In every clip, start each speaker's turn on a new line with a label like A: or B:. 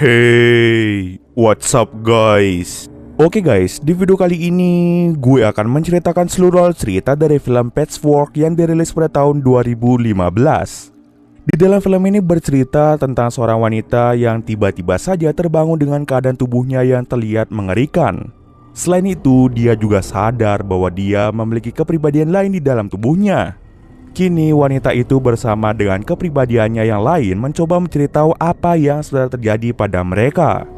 A: Hey, what's up guys? Oke guys, di video kali ini gue akan menceritakan seluruh cerita dari film Patchwork yang dirilis pada tahun 2015. Di dalam film ini bercerita tentang seorang wanita yang tiba-tiba saja terbangun dengan keadaan tubuhnya yang terlihat mengerikan. Selain itu, dia juga sadar bahwa dia memiliki kepribadian lain di dalam tubuhnya. Kini wanita itu bersama dengan kepribadiannya yang lain mencoba menceritakan apa yang sudah terjadi pada mereka.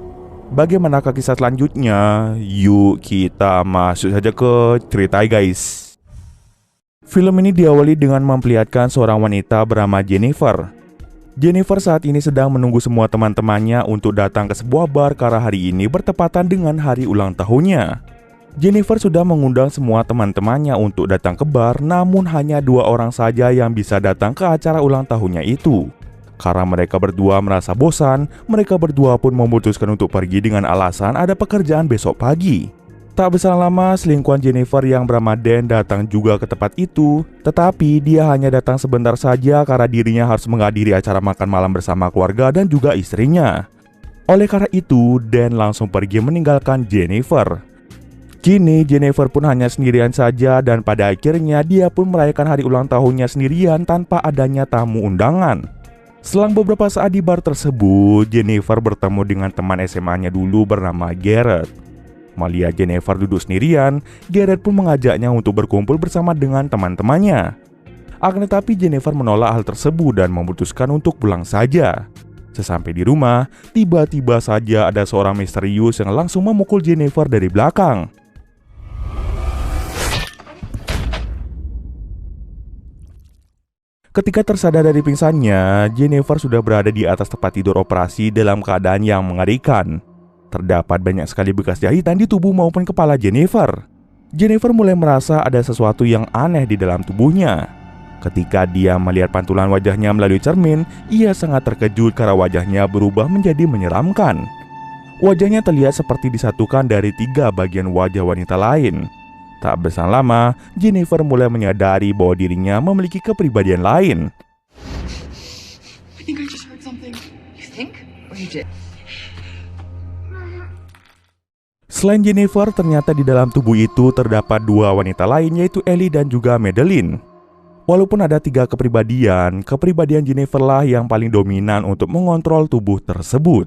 A: Bagaimanakah kisah selanjutnya? Yuk kita masuk saja ke cerita guys. Film ini diawali dengan memperlihatkan seorang wanita bernama Jennifer. Jennifer saat ini sedang menunggu semua teman-temannya untuk datang ke sebuah bar karena hari ini bertepatan dengan hari ulang tahunnya. Jennifer sudah mengundang semua teman-temannya untuk datang ke bar, namun hanya 2 orang saja yang bisa datang ke acara ulang tahunnya itu. Karena mereka berdua merasa bosan, mereka berdua pun memutuskan untuk pergi dengan alasan ada pekerjaan besok pagi. Tak berselang lama, selingkuhan Jennifer yang bernama Dan datang juga ke tempat itu. Tetapi dia hanya datang sebentar saja karena dirinya harus menghadiri acara makan malam bersama keluarga dan juga istrinya. Oleh karena itu, Dan langsung pergi meninggalkan Jennifer. Kini Jennifer pun hanya sendirian saja dan pada akhirnya dia pun merayakan hari ulang tahunnya sendirian tanpa adanya tamu undangan. Selang beberapa saat di bar tersebut, Jennifer bertemu dengan teman SMA-nya dulu bernama Garrett. Melihat Jennifer duduk sendirian, Garrett pun mengajaknya untuk berkumpul bersama dengan teman-temannya. Akan tetapi Jennifer menolak hal tersebut dan memutuskan untuk pulang saja. Sesampai di rumah, tiba-tiba saja ada seorang misterius yang langsung memukul Jennifer dari belakang. Ketika tersadar dari pingsannya, Jennifer sudah berada di atas tempat tidur operasi dalam keadaan yang mengerikan. Terdapat banyak sekali bekas jahitan di tubuh maupun kepala Jennifer. Jennifer mulai merasa ada sesuatu yang aneh di dalam tubuhnya. Ketika dia melihat pantulan wajahnya melalui cermin, ia sangat terkejut karena wajahnya berubah menjadi menyeramkan. Wajahnya terlihat seperti disatukan dari 3 bagian wajah wanita lain. Tak berselang lama, Jennifer mulai menyadari bahwa dirinya memiliki kepribadian lain. Selain Jennifer, ternyata di dalam tubuh itu terdapat 2 wanita lain, yaitu Ellie dan juga Madeline. Walaupun ada 3 kepribadian, kepribadian Jennifer lah yang paling dominan untuk mengontrol tubuh tersebut.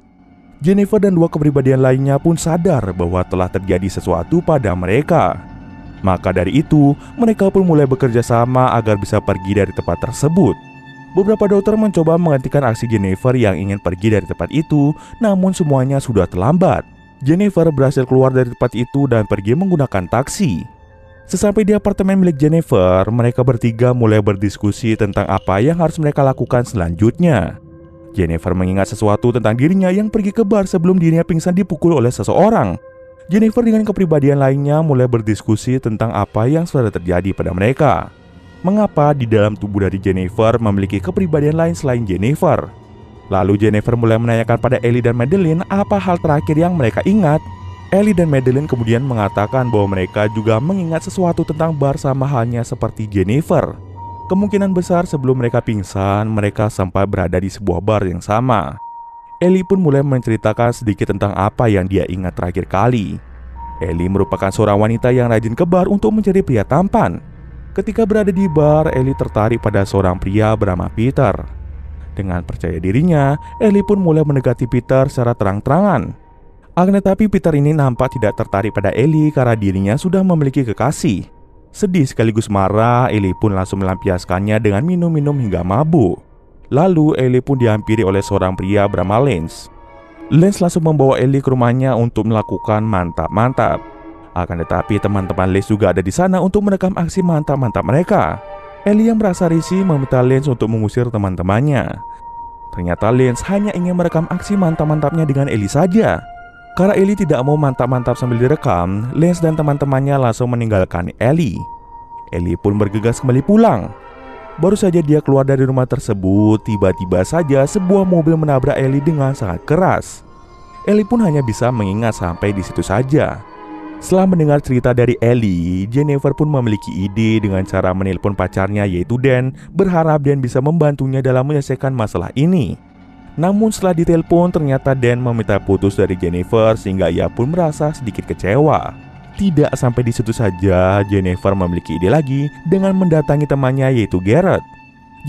A: Jennifer dan 2 kepribadian lainnya pun sadar bahwa telah terjadi sesuatu pada mereka. Maka dari itu, mereka pun mulai bekerja sama agar bisa pergi dari tempat tersebut. Beberapa dokter mencoba menghentikan aksi Jennifer yang ingin pergi dari tempat itu, namun semuanya sudah terlambat. Jennifer berhasil keluar dari tempat itu dan pergi menggunakan taksi. Sesampai di apartemen milik Jennifer, mereka bertiga mulai berdiskusi tentang apa yang harus mereka lakukan selanjutnya. Jennifer mengingat sesuatu tentang dirinya yang pergi ke bar sebelum dirinya pingsan dipukul oleh seseorang. Jennifer dengan kepribadian lainnya mulai berdiskusi tentang apa yang sudah terjadi pada mereka. Mengapa di dalam tubuh dari Jennifer memiliki kepribadian lain selain Jennifer? Lalu Jennifer mulai menanyakan pada Ellie dan Madeline apa hal terakhir yang mereka ingat. Ellie dan Madeline kemudian mengatakan bahwa mereka juga mengingat sesuatu tentang bar sama halnya seperti Jennifer. Kemungkinan besar sebelum mereka pingsan, mereka sempat berada di sebuah bar yang sama. Ellie pun mulai menceritakan sedikit tentang apa yang dia ingat terakhir kali. Ellie merupakan seorang wanita yang rajin ke bar untuk mencari pria tampan. Ketika berada di bar, Ellie tertarik pada seorang pria bernama Peter. Dengan percaya dirinya, Ellie pun mulai mendekati Peter secara terang-terangan. Akan tetapi Peter ini nampak tidak tertarik pada Ellie karena dirinya sudah memiliki kekasih. Sedih sekaligus marah, Ellie pun langsung melampiaskannya dengan minum-minum hingga mabuk. Lalu Ellie pun dihampiri oleh seorang pria bernama Lance. Lance langsung membawa Ellie ke rumahnya untuk melakukan mantap-mantap. Akan tetapi teman-teman Lance juga ada di sana untuk merekam aksi mantap-mantap mereka. Ellie yang merasa risih meminta Lance untuk mengusir teman-temannya. Ternyata Lance hanya ingin merekam aksi mantap-mantapnya dengan Ellie saja. Karena Ellie tidak mau mantap-mantap sambil direkam, Lance dan teman-temannya langsung meninggalkan Ellie. Ellie pun bergegas kembali pulang. Baru saja dia keluar dari rumah tersebut, tiba-tiba saja sebuah mobil menabrak Ellie dengan sangat keras. Ellie pun hanya bisa mengingat sampai di situ saja. Setelah mendengar cerita dari Ellie, Jennifer pun memiliki ide dengan cara menelpon pacarnya yaitu Dan, berharap Dan bisa membantunya dalam menyelesaikan masalah ini. Namun setelah ditelepon, ternyata Dan meminta putus dari Jennifer sehingga ia pun merasa sedikit kecewa. Tidak sampai di situ saja, Jennifer memiliki ide lagi dengan mendatangi temannya yaitu Garrett.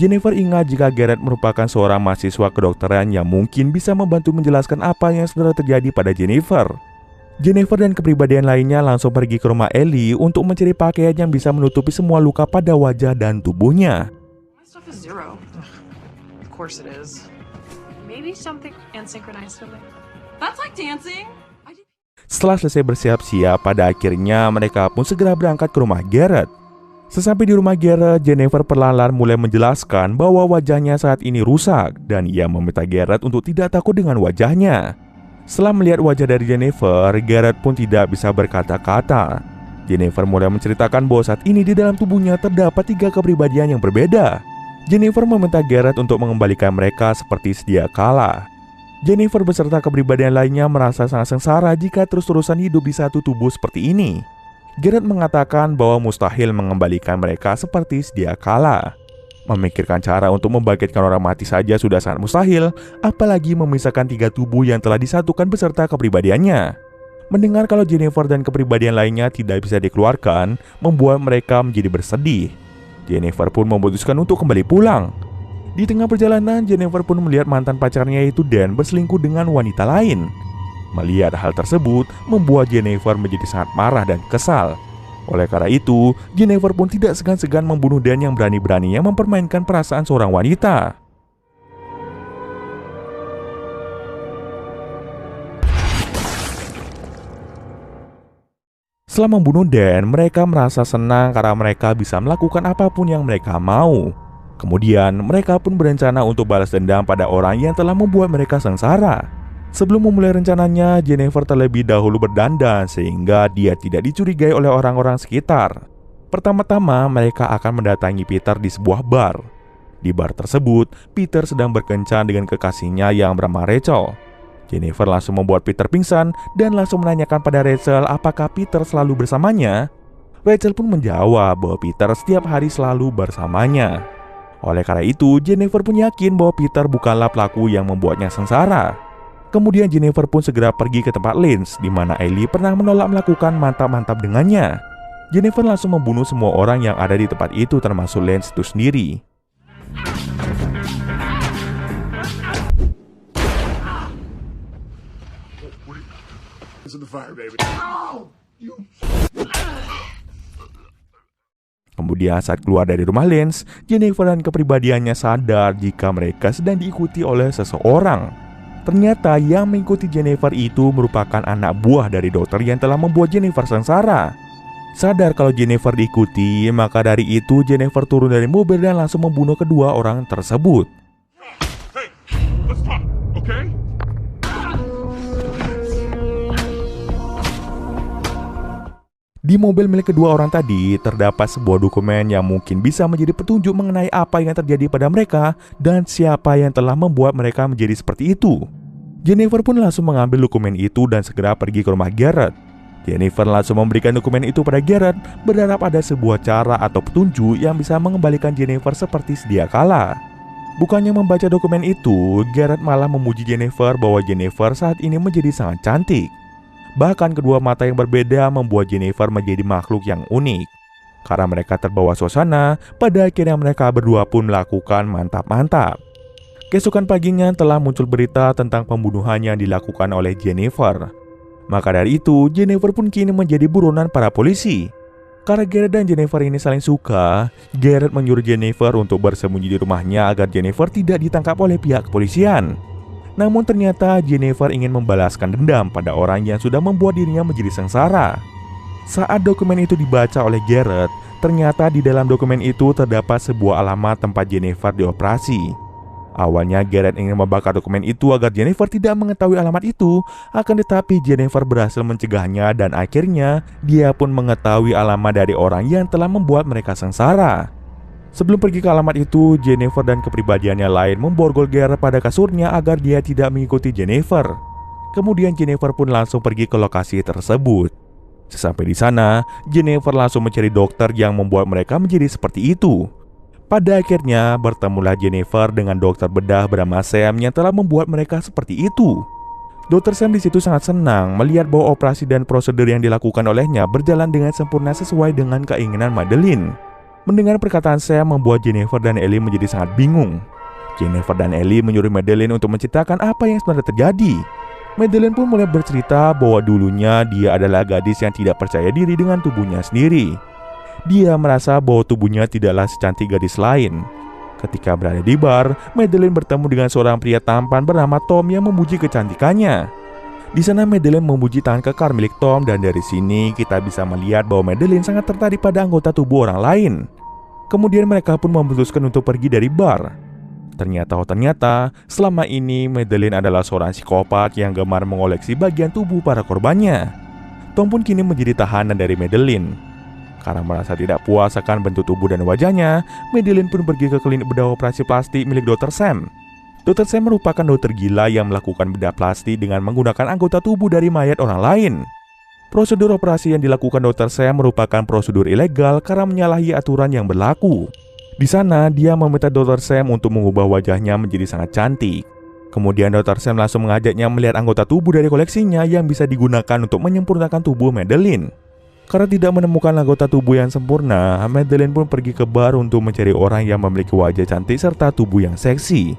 A: Jennifer ingat jika Garrett merupakan seorang mahasiswa kedokteran yang mungkin bisa membantu menjelaskan apa yang sebenarnya terjadi pada Jennifer. Jennifer dan kepribadian lainnya langsung pergi ke rumah Ellie untuk mencari pakaian yang bisa menutupi semua luka pada wajah dan tubuhnya.
B: My stuff is zero. Of course it is. Maybe something unsynchronized with me. That's like dancing.
A: Setelah selesai bersiap-siap, pada akhirnya mereka pun segera berangkat ke rumah Garrett. Sesampai di rumah Garrett, Jennifer perlahan mulai menjelaskan bahwa wajahnya saat ini rusak dan ia meminta Garrett untuk tidak takut dengan wajahnya. Setelah melihat wajah dari Jennifer, Garrett pun tidak bisa berkata-kata. Jennifer mulai menceritakan bahwa saat ini di dalam tubuhnya terdapat 3 kepribadian yang berbeda. Jennifer meminta Garrett untuk mengembalikan mereka seperti sedia kala. Jennifer beserta kepribadian lainnya merasa sangat sengsara jika terus-terusan hidup di satu tubuh seperti ini. Garrett mengatakan bahwa mustahil mengembalikan mereka seperti sedia kala. Memikirkan cara untuk membangkitkan orang mati saja sudah sangat mustahil, apalagi memisahkan 3 tubuh yang telah disatukan beserta kepribadiannya. Mendengar kalau Jennifer dan kepribadian lainnya tidak bisa dikeluarkan, membuat mereka menjadi bersedih. Jennifer pun memutuskan untuk kembali pulang. Di tengah perjalanan, Jennifer pun melihat mantan pacarnya yaitu Dan berselingkuh dengan wanita lain. Melihat hal tersebut, membuat Jennifer menjadi sangat marah dan kesal. Oleh karena itu, Jennifer pun tidak segan-segan membunuh Dan yang berani-beraninya mempermainkan perasaan seorang wanita. Setelah membunuh Dan, mereka merasa senang karena mereka bisa melakukan apapun yang mereka mau. Kemudian, mereka pun berencana untuk balas dendam pada orang yang telah membuat mereka sengsara. Sebelum memulai rencananya, Jennifer terlebih dahulu berdandan sehingga dia tidak dicurigai oleh orang-orang sekitar. Pertama-tama, mereka akan mendatangi Peter di sebuah bar. Di bar tersebut, Peter sedang berkencan dengan kekasihnya yang bernama Rachel. Jennifer langsung membuat Peter pingsan dan langsung menanyakan pada Rachel apakah Peter selalu bersamanya. Rachel pun menjawab bahwa Peter setiap hari selalu bersamanya. Oleh karena itu, Jennifer pun yakin bahwa Peter bukanlah pelaku yang membuatnya sengsara. Kemudian Jennifer pun segera pergi ke tempat Lance, di mana Ellie pernah menolak melakukan mantap-mantap dengannya. Jennifer langsung membunuh semua orang yang ada di tempat itu termasuk Lance itu sendiri. Kemudian saat keluar dari rumah Lance, Jennifer dan kepribadiannya sadar jika mereka sedang diikuti oleh seseorang. Ternyata yang mengikuti Jennifer itu merupakan anak buah dari dokter yang telah membuat Jennifer sengsara. Sadar kalau Jennifer diikuti, maka dari itu Jennifer turun dari mobil dan langsung membunuh kedua orang tersebut.
C: Hey, let's talk, okay?
A: Di mobil milik kedua orang tadi terdapat sebuah dokumen yang mungkin bisa menjadi petunjuk mengenai apa yang terjadi pada mereka dan siapa yang telah membuat mereka menjadi seperti itu. Jennifer pun langsung mengambil dokumen itu dan segera pergi ke rumah Garrett. Jennifer langsung memberikan dokumen itu pada Garrett, berharap ada sebuah cara atau petunjuk yang bisa mengembalikan Jennifer seperti sedia kala. Bukannya membaca dokumen itu, Garrett malah memuji Jennifer bahwa Jennifer saat ini menjadi sangat cantik. Bahkan kedua mata yang berbeda membuat Jennifer menjadi makhluk yang unik. Karena mereka terbawa suasana, pada akhirnya mereka berdua pun melakukan mantap-mantap. Keesokan paginya telah muncul berita tentang pembunuhan yang dilakukan oleh Jennifer. Maka dari itu, Jennifer pun kini menjadi buronan para polisi. Karena Garrett dan Jennifer ini saling suka, Garrett menyuruh Jennifer untuk bersembunyi di rumahnya agar Jennifer tidak ditangkap oleh pihak kepolisian. Namun ternyata Jennifer ingin membalaskan dendam pada orang yang sudah membuat dirinya menjadi sengsara. Saat dokumen itu dibaca oleh Garrett, ternyata di dalam dokumen itu terdapat sebuah alamat tempat Jennifer dioperasi. Awalnya Garrett ingin membakar dokumen itu agar Jennifer tidak mengetahui alamat itu, akan tetapi Jennifer berhasil mencegahnya dan akhirnya dia pun mengetahui alamat dari orang yang telah membuat mereka sengsara. Sebelum pergi ke alamat itu, Jennifer dan kepribadiannya lain memborgol Garrett pada kasurnya agar dia tidak mengikuti Jennifer. Kemudian Jennifer pun langsung pergi ke lokasi tersebut. Sesampai di sana, Jennifer langsung mencari dokter yang membuat mereka menjadi seperti itu. Pada akhirnya bertemulah Jennifer dengan dokter bedah bernama Sam yang telah membuat mereka seperti itu. Dokter Sam di situ sangat senang melihat bahwa operasi dan prosedur yang dilakukan olehnya berjalan dengan sempurna sesuai dengan keinginan Madeline. Mendengar perkataan Sam membuat Jennifer dan Ellie menjadi sangat bingung. Jennifer dan Ellie menyuruh Madeline untuk menceritakan apa yang sebenarnya terjadi. Madeline pun mulai bercerita bahwa dulunya dia adalah gadis yang tidak percaya diri dengan tubuhnya sendiri. Dia merasa bahwa tubuhnya tidaklah secantik gadis lain. Ketika berada di bar, Madeline bertemu dengan seorang pria tampan bernama Tom yang memuji kecantikannya. Di sana Madeline memuji tangan kekar milik Tom, dan dari sini kita bisa melihat bahwa Madeline sangat tertarik pada anggota tubuh orang lain. Kemudian mereka pun memutuskan untuk pergi dari bar. Ternyata selama ini Madeline adalah seorang psikopat yang gemar mengoleksi bagian tubuh para korbannya. Tom pun kini menjadi tahanan dari Madeline. Karena merasa tidak puas akan bentuk tubuh dan wajahnya, Madeline pun pergi ke klinik bedah operasi plastik milik Dr. Sam. Dr. Sam merupakan dokter gila yang melakukan bedah plastik dengan menggunakan anggota tubuh dari mayat orang lain. Prosedur operasi yang dilakukan Dr. Sam merupakan prosedur ilegal karena menyalahi aturan yang berlaku. Di sana, dia meminta Dr. Sam untuk mengubah wajahnya menjadi sangat cantik. Kemudian Dr. Sam langsung mengajaknya melihat anggota tubuh dari koleksinya yang bisa digunakan untuk menyempurnakan tubuh Madeline. Karena tidak menemukan anggota tubuh yang sempurna, Madeline pun pergi ke bar untuk mencari orang yang memiliki wajah cantik serta tubuh yang seksi.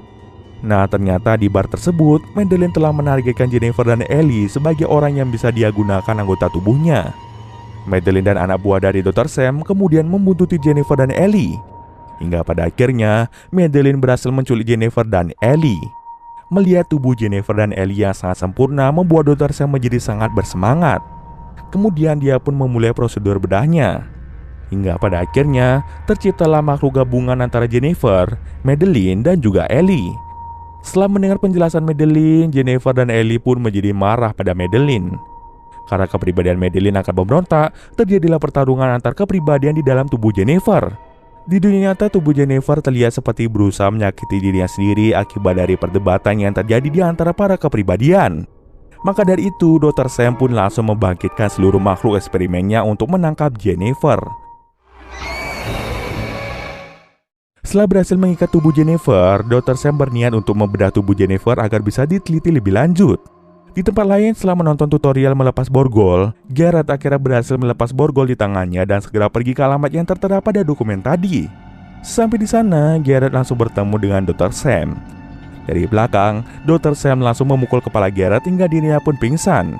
A: Nah, ternyata di bar tersebut, Madeline telah menargetkan Jennifer dan Ellie sebagai orang yang bisa dia gunakan anggota tubuhnya. Madeline dan anak buah dari Dr. Sam kemudian membuntuti Jennifer dan Ellie. Hingga pada akhirnya, Madeline berhasil menculik Jennifer dan Ellie. Melihat tubuh Jennifer dan Ellie yang sangat sempurna membuat Dr. Sam menjadi sangat bersemangat. Kemudian dia pun memulai prosedur bedahnya. Hingga pada akhirnya terciptalah makhluk gabungan antara Jennifer, Madeline, dan juga Ellie. Setelah mendengar penjelasan Madeline, Jennifer dan Ellie pun menjadi marah pada Madeline. Karena kepribadian Madeline akan memberontak, terjadilah pertarungan antar kepribadian di dalam tubuh Jennifer. Di dunia nyata, tubuh Jennifer terlihat seperti berusaha menyakiti dirinya sendiri akibat dari perdebatan yang terjadi di antara para kepribadian. Maka dari itu, Dr. Sam pun langsung membangkitkan seluruh makhluk eksperimennya untuk menangkap Jennifer. Setelah berhasil mengikat tubuh Jennifer, Dr. Sam berniat untuk membedah tubuh Jennifer agar bisa diteliti lebih lanjut. Di tempat lain, setelah menonton tutorial melepas borgol, Garrett akhirnya berhasil melepas borgol di tangannya dan segera pergi ke alamat yang tertera pada dokumen tadi. Sampai di sana, Garrett langsung bertemu dengan Dr. Sam. Dari belakang, Dr. Sam langsung memukul kepala Garrett hingga dirinya pun pingsan.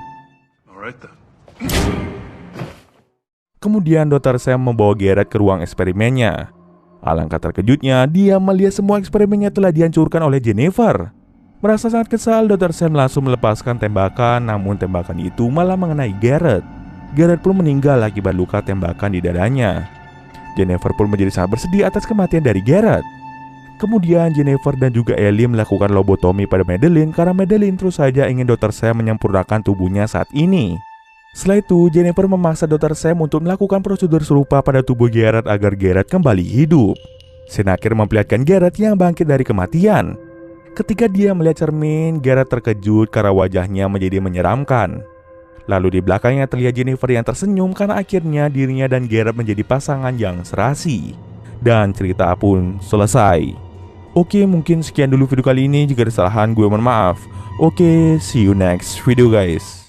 A: Kemudian Dr. Sam membawa Garrett ke ruang eksperimennya. Alangkah terkejutnya, dia melihat semua eksperimennya telah dihancurkan oleh Jennifer. Merasa sangat kesal, Dr. Sam langsung melepaskan tembakan, namun tembakan itu malah mengenai Garrett. Garrett pun meninggal akibat luka tembakan di dadanya. Jennifer pun menjadi sangat bersedih atas kematian dari Garrett. Kemudian Jennifer dan juga Ellie melakukan lobotomi pada Madeline karena Madeline terus saja ingin Dr. Sam menyempurnakan tubuhnya saat ini. Setelah itu, Jennifer memaksa Dr. Sam untuk melakukan prosedur serupa pada tubuh Garrett agar Garrett kembali hidup. Scene akhir memperlihatkan Garrett yang bangkit dari kematian. Ketika dia melihat cermin, Garrett terkejut karena wajahnya menjadi menyeramkan. Lalu di belakangnya terlihat Jennifer yang tersenyum karena akhirnya dirinya dan Garrett menjadi pasangan yang serasi. Dan cerita pun selesai. Oke, mungkin sekian dulu video kali ini. Jika ada kesalahan, gue mohon maaf. Oke, see you next video guys.